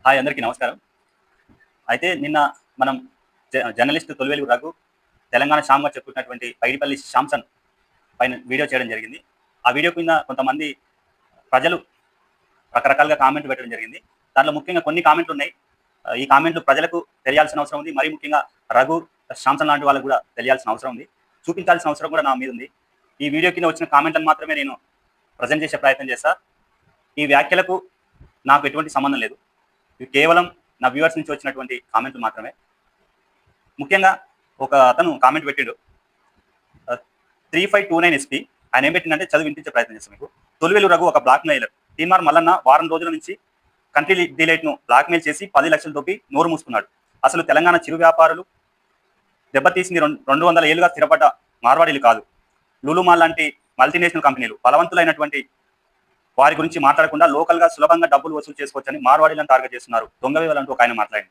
Hi అందరికీ నమస్కారం. అయితే నిన్న మనం జర్నలిస్ట్ తొలివేలు రఘు, తెలంగాణ శ్యామ్‌గా చెప్పుకున్నటువంటి పైడిపల్లి శాంసన్ పైన వీడియో చేయడం జరిగింది. ఆ వీడియో కింద కొంతమంది ప్రజలు రకరకాలుగా కామెంట్లు పెట్టడం జరిగింది. దాంట్లో ముఖ్యంగా కొన్ని కామెంట్లున్నాయి. ఈ కామెంట్లు ప్రజలకు తెలియాల్సిన అవసరం ఉంది. మరీ ముఖ్యంగా రఘు, శాంసన్ లాంటి వాళ్ళకి కూడా తెలియాల్సిన అవసరం ఉంది. చూపించాల్సిన అవసరం కూడా నా మీద ఉంది. ఈ వీడియో కింద వచ్చిన కామెంట్లను మాత్రమే నేను ప్రెజెంట్ చేసే ప్రయత్నం చేస్తా. ఈ వ్యాఖ్యలకు నాకు ఎటువంటి సంబంధం లేదు. ఇవి కేవలం నా వ్యూవర్స్ నుంచి వచ్చినటువంటి కామెంట్లు మాత్రమే. ముఖ్యంగా ఒక అతను కామెంట్ పెట్టిండు. 3529 ఎస్పీ ఆయన ఏం పెట్టిందంటే చదివి వినిపించే ప్రయత్నం చేస్తాను మీకు. తొలివేలు రఘు ఒక బ్లాక్ మెయిలర్. తీన్మార్ మల్లన్న వారం రోజుల నుంచి కంట్రీ డిలైట్‌ను బ్లాక్ మెయిల్ చేసి 10 లక్షలు దొబ్బి నోరు మూసుకున్నాడు. అసలు తెలంగాణ చిరు వ్యాపారులు దెబ్బతీసింది 200 ఏళ్లుగా స్థిరపడ్డ మార్వాడీలు కాదు. లులు మాల్ లాంటి మల్టీనేషనల్ కంపెనీలు బలవంతులైనటువంటి వారి గురించి మాట్లాడకుండా లోకల్‌గా సులభంగా డబ్బులు వసూలు చేసుకోవచ్చని మార్వాడీలను టార్గెట్ చేస్తున్నారు. దొంగ వేవలంటూ ఒక ఆయన మాట్లాడిండు.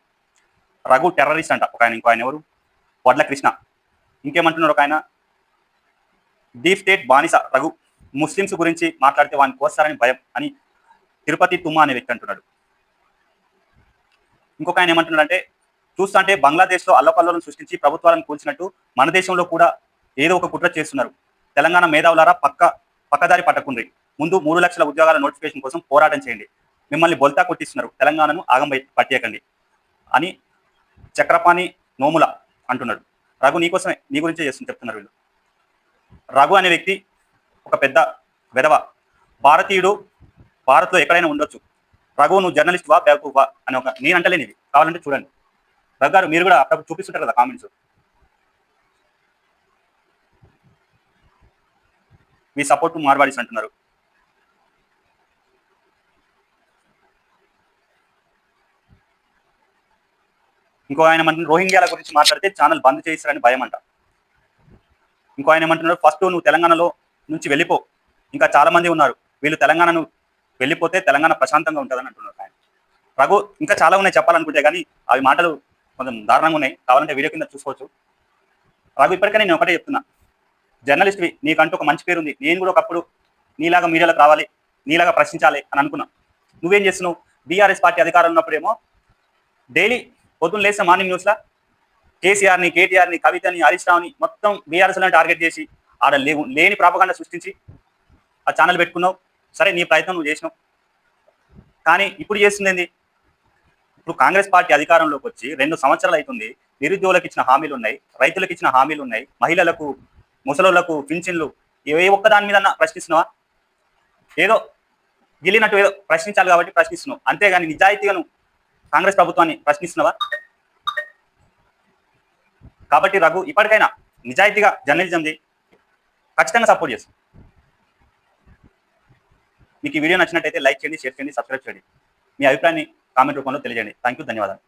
రఘు టెర్రరిస్ట్ అంట ఒక ఆయన, ఇంకో ఆయన ఎవరు? వడ్ల కృష్ణ. ఇంకేమంటున్నారు ఒక ఆయన? డీప్ స్టేట్ బానిస రఘు. ముస్లిమ్స్ గురించి మాట్లాడితే వాడిని కోస్తారని భయం అని తిరుపతి తుమ్మ అనే వ్యక్తి అంటున్నాడు. ఇంకొక ఆయన ఏమంటున్నాడంటే, చూస్తుంటే బంగ్లాదేశ్లో అల్లకల్లోలను సృష్టించి ప్రభుత్వాలను కూల్చినట్టు మన దేశంలో కూడా ఏదో ఒక కుట్ర చేస్తున్నారు. తెలంగాణ మేధావులారా పక్కదారి పట్టకుండ్రి. ముందు 3 లక్షల ఉద్యోగాల నోటిఫికేషన్ కోసం పోరాటం చేయండి. మిమ్మల్ని బొల్తా కొట్టిస్తున్నారు. తెలంగాణను ఆగం పట్టేయకండి అని చక్రపాణి నోముల అంటున్నాడు. రఘు నీకోసమే, నీ గురించే చెప్తున్నారు వీళ్ళు. రఘు అనే వ్యక్తి ఒక పెద్ద వెధవ. భారతీయుడు భారత్లో ఎక్కడైనా ఉండొచ్చు. రఘు నువ్వు జర్నలిస్ట్ వా బేవకూఫ్ వా అని ఒక నేను అంటలేను, ఇది కావాలంటే చూడండి. రఘు గారు మీరు కూడా అప్పుడు చూపిస్తుంటారు కదా కామెంట్స్. మీ సపోర్ట్ మార్వాడీస్ అంటున్నారు. ఇంకో ఆయన ఏమంటున్నారు, రోహింగ్యాల గురించి మాట్లాడితే ఛానల్ బంద్ చేయిస్తారని భయం అంట. ఇంకో ఆయన ఏమంటున్నారు, ఫస్ట్ నువ్వు తెలంగాణలో నుంచి వెళ్ళిపో, ఇంకా చాలా మంది ఉన్నారు, వీళ్ళు తెలంగాణను వెళ్ళిపోతే తెలంగాణ ప్రశాంతంగా ఉంటుందని అంటున్నారు ఆయన. రఘు ఇంకా చాలా ఉన్నాయి చెప్పాలనుకుంటే, కానీ అవి మాటలు కొంచెం దారుణంగా ఉన్నాయి. కావాలంటే వీడియో కింద చూసుకోవచ్చు. రఘు ఇప్పటికే నేను ఒకటే చెప్తున్నా, జర్నలిస్ట్వి, నీకంటూ ఒక మంచి పేరు ఉంది. నేను కూడా ఒకప్పుడు నీలాగా మీడియాలోకి రావాలి, నీలాగా ప్రశ్నించాలి అని అనుకున్నా. నువ్వేం చేస్తున్నావు? బీఆర్ఎస్ పార్టీ అధికారంలో ఉన్నప్పుడేమో డైలీ పొద్దున్న లేస్తే మార్నింగ్ న్యూస్లో కేసీఆర్ని, కేటీఆర్ని, కవితని, హరీష్ రావుని మొత్తం బీఆర్ఎస్లను టార్గెట్ చేసి ఆడ లేని ప్రాపగాండా సృష్టించి ఆ ఛానల్ పెట్టుకున్నావు. సరే, నీ ప్రయత్నం నువ్వు చేసినావు. కానీ ఇప్పుడు చేస్తుంది ఏంది? ఇప్పుడు కాంగ్రెస్ పార్టీ అధికారంలోకి వచ్చి 2 సంవత్సరాలు అవుతుంది. నిరుద్యోగులకు ఇచ్చిన హామీలు ఉన్నాయి, రైతులకు ఇచ్చిన హామీలు ఉన్నాయి, మహిళలకు, ముసలోళ్లకు పింఛన్లు, ఏ ఒక్క దాని మీద ప్రశ్నిస్తున్నావా? ఏదో గిల్లినట్టు ఏదో ప్రశ్నించాలి కాబట్టి ప్రశ్నిస్తున్నావు, అంతేగాని నిజాయితీగా నువ్వు కాంగ్రెస్ ప్రభుత్వాన్ని ప్రశ్నిస్తున్నావా? కాబట్టి రఘు ఇప్పటికైనా నిజాయితీగా జర్నలిజం చేయి, ఖచ్చితంగా సపోర్ట్ చేస్తాం. మీకు ఈ వీడియో నచ్చినట్టయితే లైక్ చేయండి, షేర్ చేయండి, సబ్స్క్రైబ్ చేయండి. మీ అభిప్రాయాన్ని కామెంట్ రూపంలో తెలియజేయండి. థ్యాంక్ యూ, ధన్యవాదాలు.